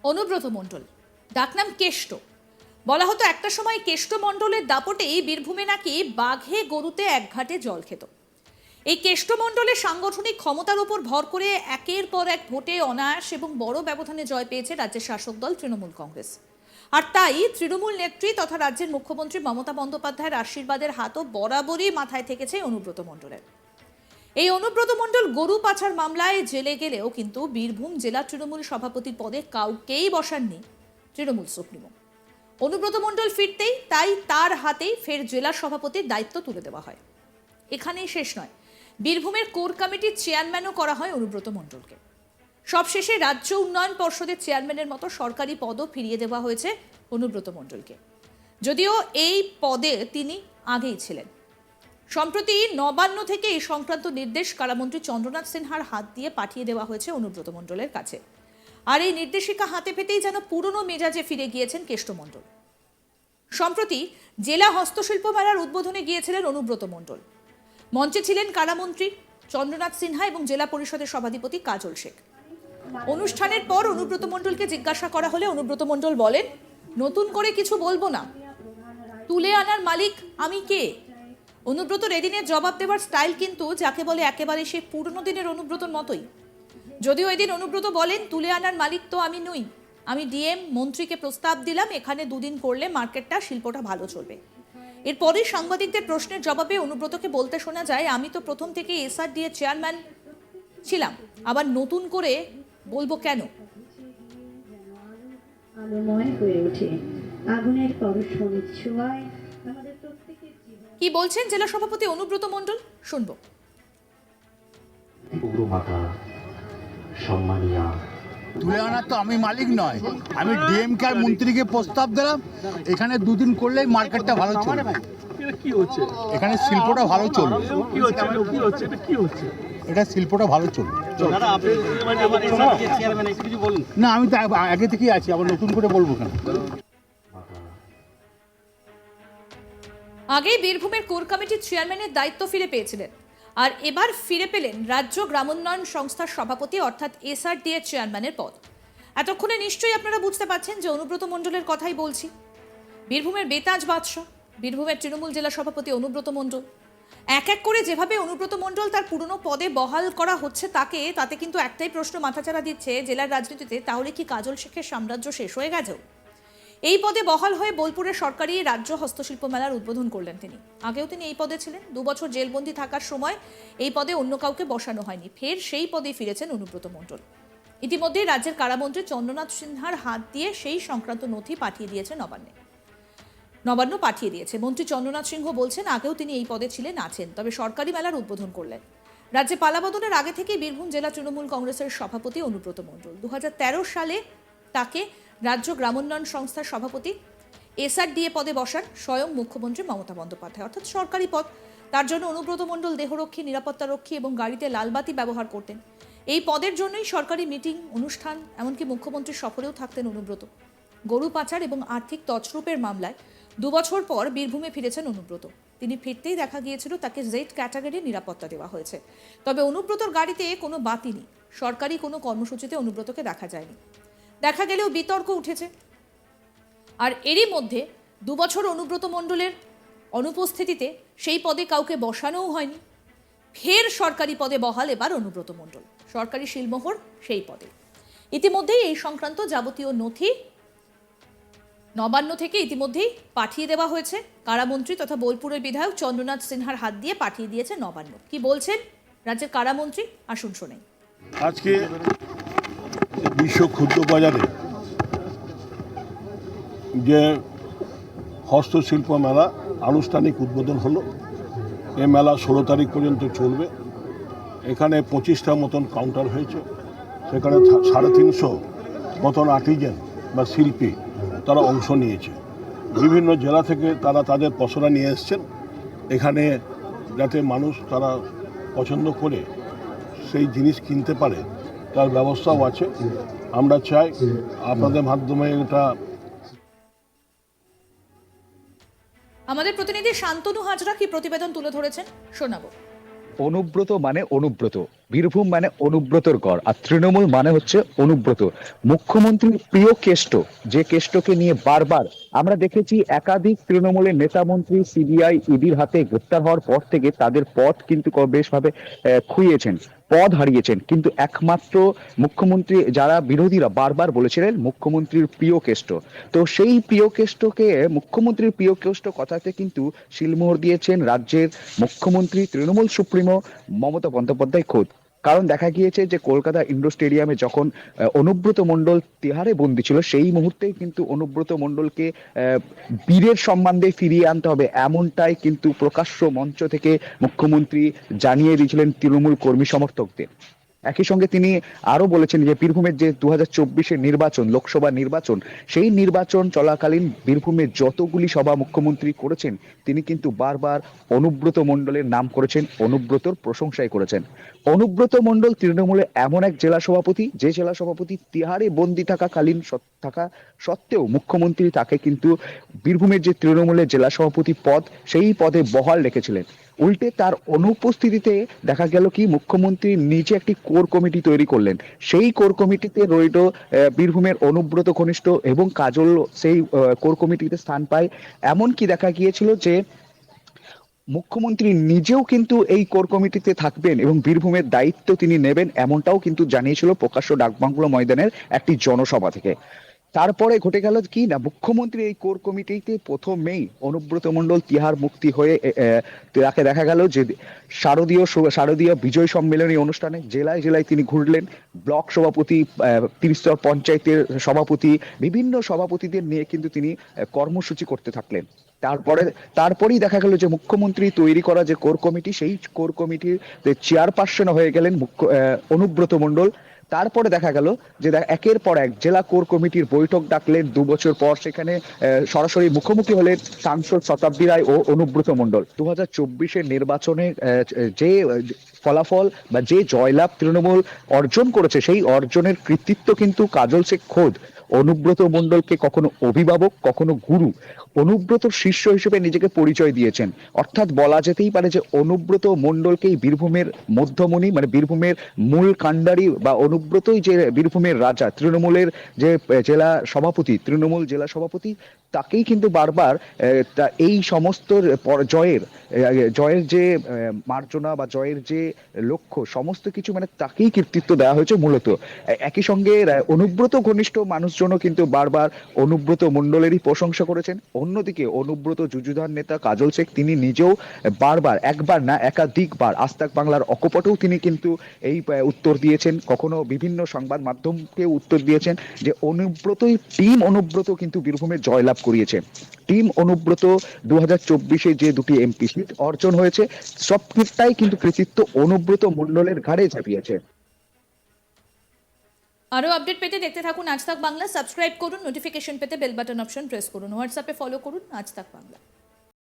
অনুব্রত মণ্ডল, ডাকনাম কেষ্ট। বলা হতো একটা সময় কেষ্ট মণ্ডলের দাপটেই বীরভূমে নাকি বাঘে গরুতে এক ঘাটে জল খেত। এই কেষ্ট মণ্ডলের সাংগঠনিক ক্ষমতার উপর ভর করে একের পর এক ভোটে অনায়াস এবং বড় ব্যবধানে জয় পেয়েছে রাজ্যের শাসক দল তৃণমূল কংগ্রেস। আর তাই তৃণমূল নেত্রী তথা রাজ্যের মুখ্যমন্ত্রী মমতা বন্দ্যোপাধ্যায়ের আশীর্বাদের হাতও বরাবরই মাথায় থেকেছে অনুব্রত মণ্ডলের। এই অনুব্রত মণ্ডল গরু পাচার মামলায় জেলে গেলেও কিন্তু বীরভূম জেলা তৃণমূল সভাপতি পদে কাউকেই বসাননি তৃণমূল সুপ্রিমো। অনুব্রত মণ্ডল ফিরতেই তাই তার হাতেই ফের জেলা সভাপতির দায়িত্ব তুলে দেওয়া হয়। এখানেই শেষ নয়, বীরভূমের কোর কমিটির চেয়ারম্যানও করা হয় অনুব্রত মণ্ডলকে। সবশেষে রাজ্য উন্নয়ন পর্ষদের চেয়ারম্যানের মতো সরকারি পদও ফিরিয়ে দেওয়া হয়েছে অনুব্রত মণ্ডলকে, যদিও এই পদে তিনি আগেই ছিলেন। সম্প্রতি নবান্ন থেকে এই সংক্রান্ত নির্দেশ কারামন্ত্রী চন্দ্রনাথ সিনহার হাত দিয়ে পাঠিয়ে দেওয়া হয়েছে অনুব্রত মণ্ডলের কাছে। আর এই নির্দেশিকা হাতে পেতেই যেন পুরনো মেজাজে ফিরে গিয়েছেন কেষ্ট মণ্ডল। সম্প্রতি জেলা হস্তশিল্প মেলার উদ্বোধনে গিয়েছিলেন অনুব্রত মণ্ডল। মঞ্চে ছিলেন কারামন্ত্রী চন্দ্রনাথ সিনহা এবং জেলা পরিষদের সভাধিপতি কাজল শেখ। অনুষ্ঠানের পর অনুব্রত মণ্ডলকে জিজ্ঞাসা করা হলে অনুব্রত মণ্ডল বলেন, নতুন করে কিছু বলবো না, তুলে আনার মালিক আমি কে। অনুব্রতর এদিনের জবাব দেওয়ার স্টাইল কিন্তু যাকে বলে একেবারে সেই পুরনো দিনের অনুব্রতর মতোই। যদিও এদিন অনুব্রত বলেন, তুলে আনার মালিক তো আমি নই, আমি ডিএম মন্ত্রীকে প্রস্তাব দিলাম এখানে 2 দিন করলে মার্কেটটা শিল্পটা ভালো চলবে। এরপরই সাংবাদিকদের প্রশ্নের জবাবে অনুব্রতকে বলতে শোনা যায়, আমি তো প্রথম থেকে এসআরডি এর চেয়ারম্যান ছিলাম, আবার নতুন করে বলবো কেন। কি বলছেন জেলা সভাপতি অনুব্রত মণ্ডল, শুনবো। তুলে আনার তো আমি মালিক নয়, আমি ডিএমকে আর মন্ত্রীকে প্রস্তাব দিলাম এখানে 2 দিন করলেই মার্কেটটা ভালো চলবে। কি হচ্ছে এখানে শিল্পটা ভালো চলবে। কি হচ্ছে কি হচ্ছে এটা কি হচ্ছে? এটা শিল্পটা ভালো চলবে। দাদা আপনি মানে আবার এসআরডি চেয়ারম্যান একটু কিছু বলুন না, আমি তো আগে থেকেই আছি, আবার নতুন করে বলবো কেন। আগেই বীরভূমের কোর কমিটির চেয়ারম্যানের দায়িত্ব ফিরে পেয়েছিলেন, আর এবার ফিরে পেলেন রাজ্য গ্রামোন্নয়ন সংস্থার সভাপতি অর্থাৎ এসআরডি এর চেয়ারম্যানের পদ। এতক্ষণে নিশ্চয়ই আপনারা বুঝতে পারছেন যে অনুব্রত মণ্ডলের কথাই বলছি। বীরভূমের বেতাজ বাদশা, বীরভূমের তৃণমূল জেলা সভাপতি অনুব্রত মণ্ডল। এক এক করে যেভাবে অনুব্রত মণ্ডল তার পুরনো পদে বহাল করা হচ্ছে তাতে কিন্তু একটাই প্রশ্ন মাথাচাড়া দিচ্ছে জেলার রাজনীতিতে, তাহলে কি কাজল শেখের সাম্রাজ্য শেষ হয়ে গেছে? এই পদে বহাল হয়ে বোলপুরের সরকারি রাজ্য হস্তশিল্প মেলার উদ্বোধন করলেন তিনি। আগেও তিনি এই পদে ছিলেন, 2 বছর জেলবন্দি থাকার সময় এই পদে অন্য কাউকে বসানো হয়নি, ফের সেই পদে ফিরেছেন অনুব্রত মণ্ডল। ইতিমধ্যে রাজ্যের কারামন্ত্রী চন্দ্রনাথ সিনহার হাত দিয়ে সেই সংক্রান্ত নথি পাঠিয়ে দিয়েছে নবান্ন পাঠিয়ে দিয়েছে। মন্ত্রী চন্দ্রনাথ সিংহ বলছেন, আগেও তিনি এই পদে ছিলেন, আছেন, তবে সরকারি মেলার উদ্বোধন করলেন। রাজ্যে পালাবদলের আগে থেকে বীরভূম জেলা তৃণমূল কংগ্রেসের সভাপতি অনুব্রত মণ্ডল। 2013 সালে তাকে রাজ্য গ্রামোন্নয়ন সংস্থার সভাপতি এসআরডিএ পদে বসান স্বয়ং মুখ্যমন্ত্রী মমতা বন্দ্যোপাধ্যায়, অর্থাৎ সরকারি পদ। তার জন্য অনুব্রত মণ্ডল দেহরক্ষী, নিরাপত্তারক্ষী এবং গাড়িতে লালবাতি ব্যবহার করতেন। এই পদের জন্যই সরকারি মিটিং, অনুষ্ঠান, এমনকি মুখ্যমন্ত্রীর সফরেও থাকতেন অনুব্রত। গরু পাচার এবং আর্থিক তছরূপের মামলায় 2 বছর পর বীরভূমে ফিরেছেন অনুব্রত। তিনি ফিরতেই দেখা গিয়েছিল তাকে জেড ক্যাটাগরির নিরাপত্তা দেওয়া হয়েছে। তবে অনুব্রতর গাড়িতে কোনো বাতি নেই, সরকারি কোনো কর্মসূচিতে অনুব্রতকে দেখা যায়নি। দেখা গেলেও বিতর্ক উঠেছে। আর এরই মধ্যে 2 বছর অনুব্রত মণ্ডলের অনুপস্থিতিতে সেই পদে কাউকে বসানোও হয়নি। ফের সরকারি পদে বহাল এবার অনুব্রত মণ্ডল, সরকারি শিলমোহর সেই পদে। ইতিমধ্যেই এই সংক্রান্ত যাবতীয় নথি নবান্ন থেকে ইতিমধ্যেই পাঠিয়ে দেওয়া হয়েছে। কারামন্ত্রী তথা বোলপুরের বিধায়ক চন্দ্রনাথ সিনহার হাত দিয়ে পাঠিয়ে দিয়েছে নবান্ন। কি বলছেন রাজ্যের কারামন্ত্রী, আসুন শোনেন। আজকে বিশ্ব ক্ষুদ্র বাজারে যে হস্তশিল্প মেলা আনুষ্ঠানিক উদ্বোধন হলো, এ মেলা 16 তারিখ পর্যন্ত চলবে। এখানে 25টা মতন কাউন্টার হয়েছে, সেখানে 350 মতন আর্টিজান বা শিল্পী তারা অংশ নিয়েছে। বিভিন্ন জেলা থেকে তারা তাদের পসরা নিয়ে এসছেন এখানে, যাতে মানুষ তারা পছন্দ করে সেই জিনিস কিনতে পারে তার ব্যবস্থাও আছে। আমরা চাই আপনাদের মাধ্যমে এটা। আমাদের প্রতিনিধি শান্তনু হাজরা কি প্রতিবেদন তুলে ধরেছেন, শোনাবো। অনুব্রত মানে অনুব্রত, বীরভূম মানে অনুব্রতর গড়, আর তৃণমূল মানে হচ্ছে অনুব্রত, মুখ্যমন্ত্রীর প্রিয় কেষ্ট, যে কেষ্টকে নিয়ে বারবার আমরা দেখেছি একাধিক তৃণমূলের নেতা মন্ত্রী সিবিআই ইডির হাতে গ্রেপ্তার হওয়ার পর থেকে তাদের পথ কিন্তু বেশভাবে খুইয়েছেন, পদ হারিয়েছেন, কিন্তু একমাত্র মুখ্যমন্ত্রী যারা বিরোধীরা বারবার বলেছিলেন মুখ্যমন্ত্রীর প্রিয় কেষ্ট। তো সেই প্রিয় কেষ্টকে, মুখ্যমন্ত্রীর প্রিয় কেষ্ট কথাতে কিন্তু শিলমোহর দিয়েছেন রাজ্যের মুখ্যমন্ত্রী তৃণমূল সুপ্রিমো মমতা বন্দ্যোপাধ্যায় খোদ। কারণ দেখা গিয়েছে যে কলকাতা ইন্ডোর স্টেডিয়ামে যখন অনুব্রত মণ্ডল তিহারে বন্দী ছিল, সেই মুহূর্তেই কিন্তু অনুব্রত মণ্ডলকে বীরের সম্মান দিয়ে ফিরিয়ে আনতে হবে, এমনটাই কিন্তু প্রকাশ্য মঞ্চ থেকে মুখ্যমন্ত্রী জানিয়ে দিয়েছিলেন তৃণমূল কর্মী সমর্থকদের। একই সঙ্গে তিনি আরো বলেছেন যে বীরভূমের যে 2024-এর নির্বাচন, লোকসভা নির্বাচন, সেই নির্বাচন চলাকালীন বীরভূমের যতগুলি সভা মুখ্যমন্ত্রী করেছেন তিনি কিন্তু বারবার অনুব্রত মণ্ডলের নাম করেছেন, অনুব্রতর প্রশংসাই করেছেন। অনুব্রত মণ্ডল তৃণমূলের এমন এক জেলা সভাপতি, যে জেলা সভাপতি তিহারে বন্দী থাকাকালীন থাকা সত্ত্বেও মুখ্যমন্ত্রী তাকে কিন্তু বীরভূমের যে তৃণমূলের জেলা সভাপতি পদ, সেই পদে বহাল রেখেছিলেন। উল্টে তার অনুপস্থিতিতে দেখা গেল কি মুখ্যমন্ত্রী নিজে একটি কোর কমিটি তৈরি করলেন, সেই কোর কমিটিতে রইল বীরভূমের অনুব্রত ঘনিষ্ঠ এবং কাজল সেই কোর কমিটিতে স্থান পায়। এমনকি দেখা গিয়েছিল যে মুখ্যমন্ত্রী নিজেও কিন্তু এই কোর কমিটিতে থাকবেন এবং বীরভূমের দায়িত্ব তিনি নেবেন, এমনটাও কিন্তু জানিয়েছিল প্রকাশ্য ডাকবাংলো ময়দানের একটি জনসভা থেকে। তারপরে ঘটে গেল কি না, মুখ্যমন্ত্রী এই কোর কমিটিতে প্রথমেই অনুব্রত মণ্ডল তিহার মুক্তি হয়ে তাকে দেখা গেল যে শারদীয় বিজয় সম্মেলনী অনুষ্ঠানে জেলায় জেলায় তিনি ঘুরলেন, ব্লক সভাপতি, ত্রিস্তর পঞ্চায়েতের সভাপতি, বিভিন্ন সভাপতিদের নিয়ে কিন্তু তিনি কর্মসূচি করতে থাকলেন। তারপরেই দেখা গেল যে মুখ্যমন্ত্রী তৈরি করা যে কোর কমিটি, সেই কোর কমিটির চেয়ারপারসন হয়ে গেলেন অনুব্রত মণ্ডল। তারপরে দেখা গেল যে একের পর এক জেলা কোর কমিটির বৈঠক ডাকলেন 2 বছর পর, সেখানে সরাসরি মুখোমুখি হলেন সাংসদ শতাব্দী রায় ও অনুব্রত মণ্ডল। 2024-এর নির্বাচনে যে ফলাফল বা যে জয়লাভ তৃণমূল অর্জন করেছে, সেই অর্জনের কৃতিত্ব কিন্তু কাজল শেখ খোদ অনুব্রত মণ্ডলকে কখনো অভিভাবক, কখনো গুরু, অনুব্রতর শিষ্য হিসেবে নিজেকে পরিচয় দিয়েছেন। অর্থাৎ বলা যেতেই পারে যে অনুব্রত মণ্ডলকেই বীরভূমের মধ্যমণি, মানে বীরভূমের মূল কাণ্ডারি বা অনুব্রতই যে বীরভূমের রাজা, তৃণমূলের যে জেলা সভাপতি, তৃণমূল জেলা সভাপতি, তাকেই কিন্তু বারবার এই সমস্ত জয়ের যে মার্জনা বা জয়ের যে লক্ষ্য, সমস্ত কিছু মানে তাকেই কৃতিত্ব দেওয়া হয়েছে মূলত। একই সঙ্গে অনুব্রত ঘনিষ্ঠ মানুষজনও কিন্তু বারবার অনুব্রত মণ্ডলেরই প্রশংসা করেছেন। অন্যদিকে অনুব্রত যুযুধার নেতা কাজল শেখ তিনি নিজেও বারবার, একবার না একাধিকবার আজ তাক বাংলার অকপটেও তিনি কিন্তু এই উত্তর দিয়েছেন, কখনো বিভিন্ন সংবাদ মাধ্যমকে উত্তর দিয়েছেন যে অনুব্রতই, টিম অনুব্রত কিন্তু বীরভূমে জয়লাভ করিয়েছে। টিম অনুব্রত 2024-এ যে দুটি এমপি সিট অর্জন হয়েছে, সবটাই কিন্তু কৃতিত্ব অনুব্রত মণ্ডলের ঘাড়ে ঝাঁপিয়েছে। আরও আপডেট পেতে দেখতে থাকুন আজ তাক বাংলা, সাবস্ক্রাইব করুন, নোটিফিকেশন পেতে বেল বাটন অপশন প্রেস করুন, হোয়াটসঅ্যাপে ফলো করুন আজ তাক বাংলা।